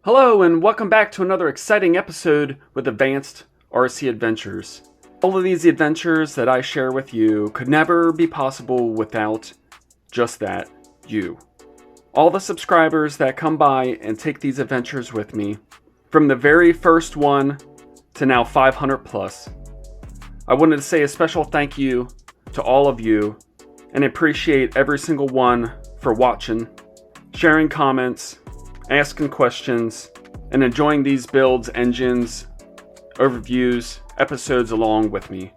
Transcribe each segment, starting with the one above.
Hello and welcome back to another exciting episode with Advanced RC Adventures. All of these adventures that I share with you could never be possible without just that, you. All the subscribers that come by and take these adventures with me, from the very first one to now 500 plus. I wanted to say a special thank you to all of you and appreciate every single one for watching, sharing comments, asking questions, and enjoying these builds, engines, overviews, episodes along with me.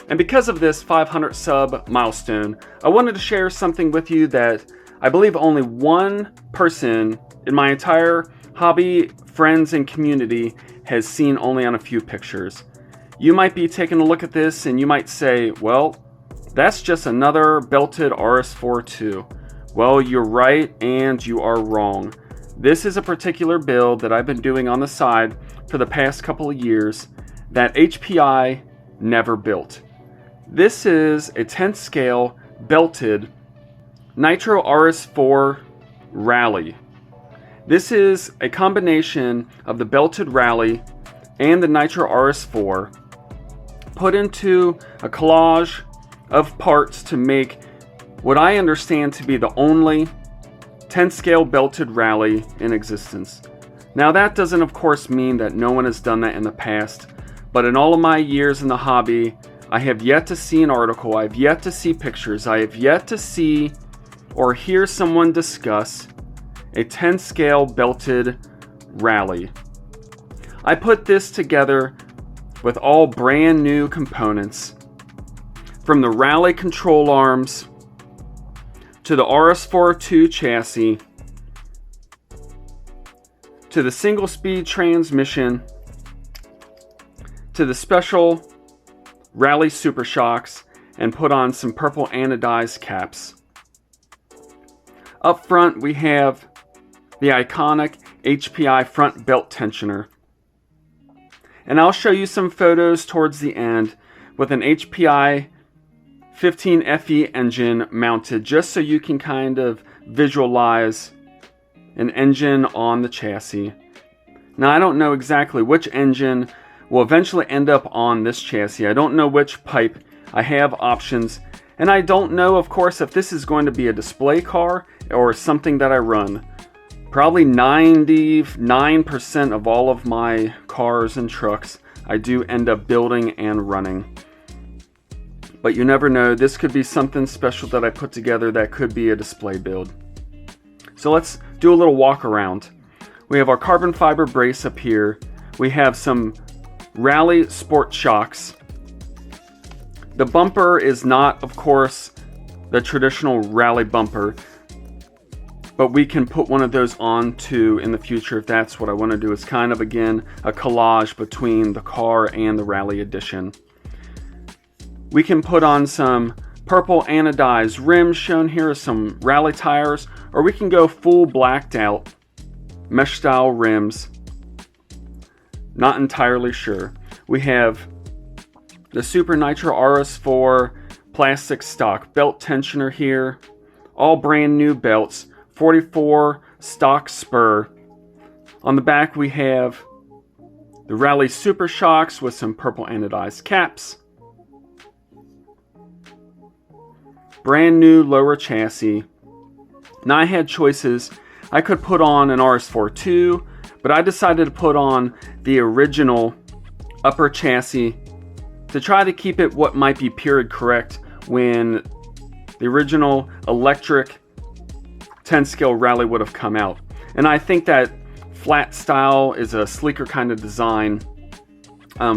And because of this 500 sub milestone, I wanted to share something with you that I believe only one person in my entire hobby, friends, and community has seen only on a few pictures. You might be taking a look at this and you might say, well, that's just another belted RS4 Well, you're right and you are wrong. This is a particular build that I've been doing on the side for the past couple of years that HPI never built. This is a 10th scale belted Nitro RS4 Rally. This is a combination of the belted Rally and the Nitro RS4 put into a collage of parts to make what I understand to be the only 10 scale belted Rally in existence. Now that doesn't of course mean that no one has done that in the past, but in all of my years in the hobby, I have yet to see an article, I have yet to see pictures, I have yet to see or hear someone discuss a 10 scale belted Rally. I put this together with all brand new components, from the Rally control arms to the RS4 chassis, to the single speed transmission, to the special Rally Super Shocks, and put on some purple anodized caps. Up front we have the iconic HPI front belt tensioner. And I'll show you some photos towards the end with an HPI 15FE engine mounted, just so you can kind of visualize an engine on the chassis. Now I don't know exactly which engine will eventually end up on this chassis. I don't know which pipe. I have options, and I don't know of course if this is going to be a display car or something that I run. Probably 99% of all of my cars and trucks I do end up building and running. But you never know, this could be something special that I put together that could be a display build. So let's do a little walk around. We have our carbon fiber brace up here. We have some Rally Sport shocks. The bumper is not, of course, the traditional Rally bumper, but we can put one of those on too in the future if that's what I want to do. It's kind of, again, a collage between the car and the Rally edition. We can put on some purple anodized rims shown here, some Rally tires, or we can go full blacked out mesh style rims. Not entirely sure. We have the Super Nitro RS4 plastic stock belt tensioner here. All brand new belts, 44 stock spur. On the back we have the Rally Super Shocks with some purple anodized caps. Brand new lower chassis. Now I had choices. I could put on an RS4 but I decided to put on the original upper chassis to try to keep it what might be period correct when the original electric 10 scale Rally would have come out. And I think that flat style is a sleeker kind of design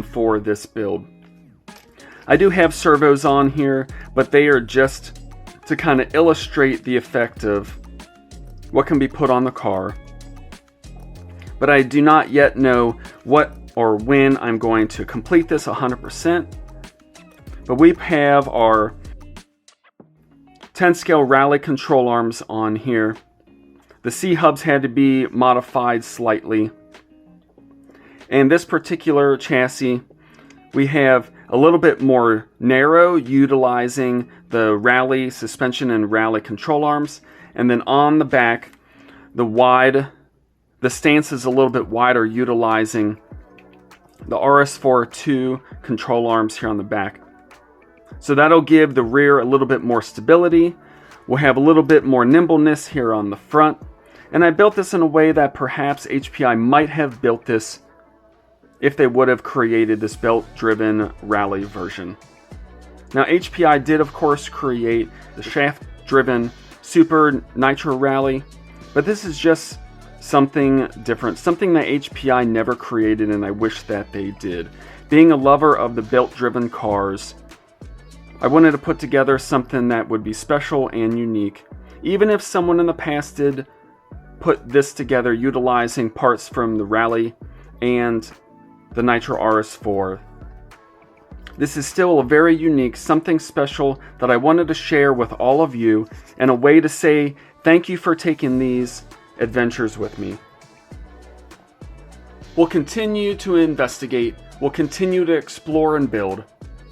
for this build. I do have servos on here, but they are just to kind of illustrate the effect of what can be put on the car. But I do not yet know what or when I'm going to complete this 100%. But we have our 10 scale Rally control arms on here. The C-hubs had to be modified slightly. And this particular chassis, we have a little bit more narrow, utilizing the Rally suspension and Rally control arms. And then on the back, the wide The stance is a little bit wider, utilizing the RS4-2 control arms here on the back. So that'll give the rear a little bit more stability. We'll have a little bit more nimbleness here on the front. And I built this in a way that perhaps HPI might have built this if they would have created this belt-driven rally version. Now HPI did of course create the shaft-driven Super Nitro Rally, but this is just something different, something that HPI never created, and I wish that they did. Being a lover of the belt-driven cars, I wanted to put together something that would be special and unique. Even if someone in the past did put this together utilizing parts from the Rally and the Nitro RS4, this is still a very unique, something special that I wanted to share with all of you, and a way to say thank you for taking these adventures with me. We'll continue to investigate, we'll continue to explore and build,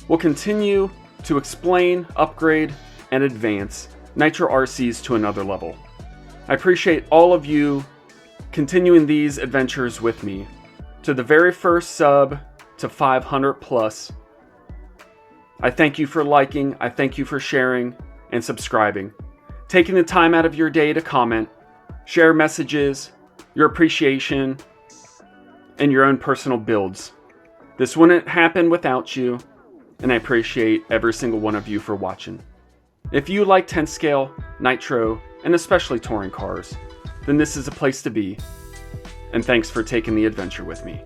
we'll continue to explain, upgrade, and advance Nitro RCs to another level. I appreciate all of you continuing these adventures with me. To the very first sub to 500 plus, I thank you for liking, I thank you for sharing and subscribing. Taking the time out of your day to comment, share messages, your appreciation, and your own personal builds. This wouldn't happen without you, and I appreciate every single one of you for watching. If you like 10 scale, nitro, and especially touring cars, then this is a place to be. And thanks for taking the adventure with me.